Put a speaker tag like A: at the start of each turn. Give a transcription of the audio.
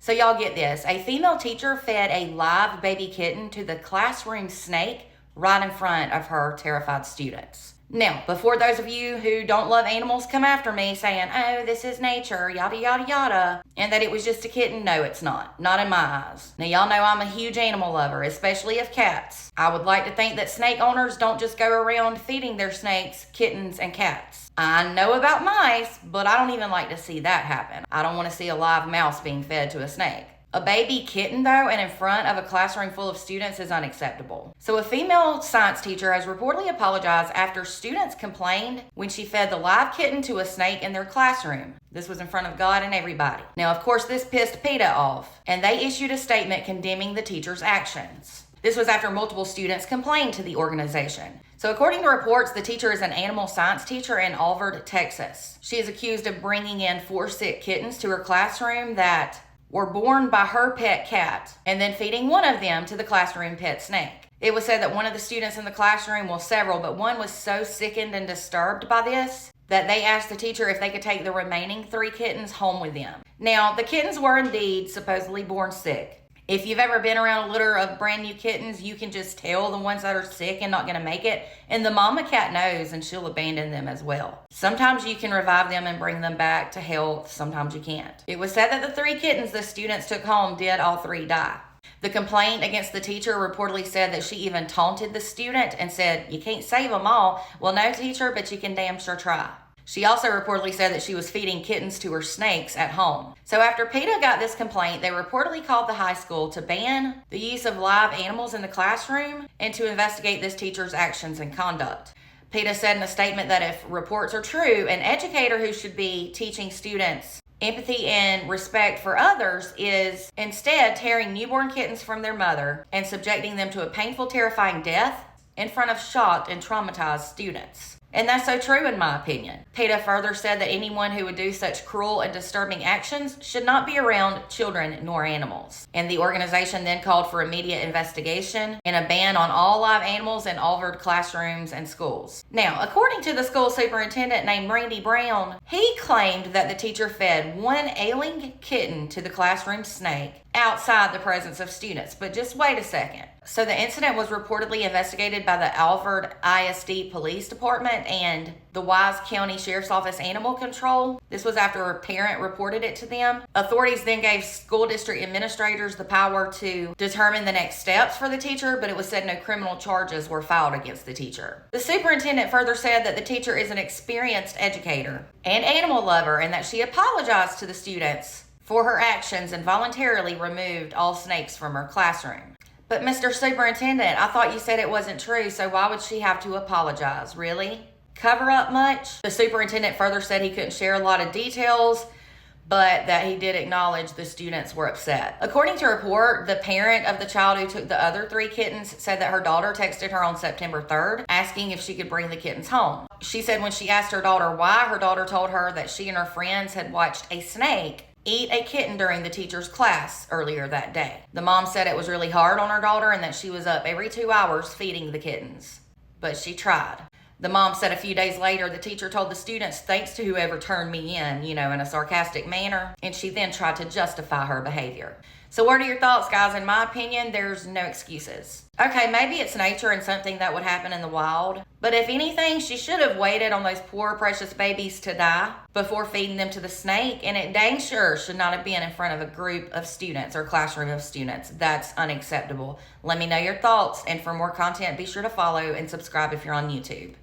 A: So y'all get this. A female teacher fed a live baby kitten to the classroom snake right in front of her terrified students. Now, before those of you who don't love animals come after me saying, oh, this is nature, yada, yada, yada, and that it was just a kitten, no, it's not. Not in my eyes. Now, y'all know I'm a huge animal lover, especially of cats. I would like to think that snake owners don't just go around feeding their snakes kittens and cats. I know about mice, but I don't even like to see that happen. I don't want to see a live mouse being fed to a snake. A baby kitten, though, and in front of a classroom full of students is unacceptable. So a female science teacher has reportedly apologized after students complained when she fed the live kitten to a snake in their classroom. This was in front of God and everybody. Now, of course, this pissed PETA off, and they issued a statement condemning the teacher's actions. This was after multiple students complained to the organization. So according to reports, the teacher is an animal science teacher in Alvord, Texas. She is accused of bringing in 4 sick kittens to her classroom that were born by her pet cat and then feeding one of them to the classroom pet snake. It was said that one of the students in the classroom, well, several, but one was so sickened and disturbed by this that they asked the teacher if they could take the remaining 3 kittens home with them. Now, the kittens were indeed supposedly born sick. If you've ever been around a litter of brand new kittens, you can just tell the ones that are sick and not going to make it. And the mama cat knows, and she'll abandon them as well. Sometimes you can revive them and bring them back to health. Sometimes you can't. It was said that the 3 kittens the students took home did all 3 die. The complaint against the teacher reportedly said that she even taunted the student and said, you can't save them all. Well, no, teacher, but you can damn sure try. She also reportedly said that she was feeding kittens to her snakes at home. So after PETA got this complaint, they reportedly called the high school to ban the use of live animals in the classroom and to investigate this teacher's actions and conduct. PETA said in a statement that if reports are true, an educator who should be teaching students empathy and respect for others is instead tearing newborn kittens from their mother and subjecting them to a painful, terrifying death in front of shocked and traumatized students. And that's so true in my opinion. PETA further said that anyone who would do such cruel and disturbing actions should not be around children nor animals. And the organization then called for immediate investigation and a ban on all live animals in Alvord classrooms and schools. Now, according to the school superintendent named Randy Brown, he claimed that the teacher fed one ailing kitten to the classroom snake outside the presence of students. But just wait a second. So the incident was reportedly investigated by the Alvord ISD Police Department and the Wise County Sheriff's Office Animal Control. This was after a parent reported it to them. Authorities then gave school district administrators the power to determine the next steps for the teacher, but it was said no criminal charges were filed against the teacher. The superintendent further said that the teacher is an experienced educator and animal lover and that she apologized to the students for her actions and voluntarily removed all snakes from her classroom. But Mr. Superintendent, I thought you said it wasn't true, so why would she have to apologize? Really? Cover up much? The superintendent further said he couldn't share a lot of details, but that he did acknowledge the students were upset. According to a report, the parent of the child who took the other 3 kittens said that her daughter texted her on September 3rd asking if she could bring the kittens home. She said when she asked her daughter why, her daughter told her that she and her friends had watched a snake eat a kitten during the teacher's class earlier that day. The mom said it was really hard on her daughter and that she was up every 2 hours feeding the kittens, but she tried. The mom said a few days later, the teacher told the students, thanks to whoever turned me in a sarcastic manner, and she then tried to justify her behavior. So what are your thoughts, guys? In my opinion, there's no excuses. Okay, maybe it's nature and something that would happen in the wild, but if anything, she should have waited on those poor precious babies to die before feeding them to the snake, and it dang sure should not have been in front of a group of students or classroom of students. That's unacceptable. Let me know your thoughts, and for more content, be sure to follow and subscribe if you're on YouTube.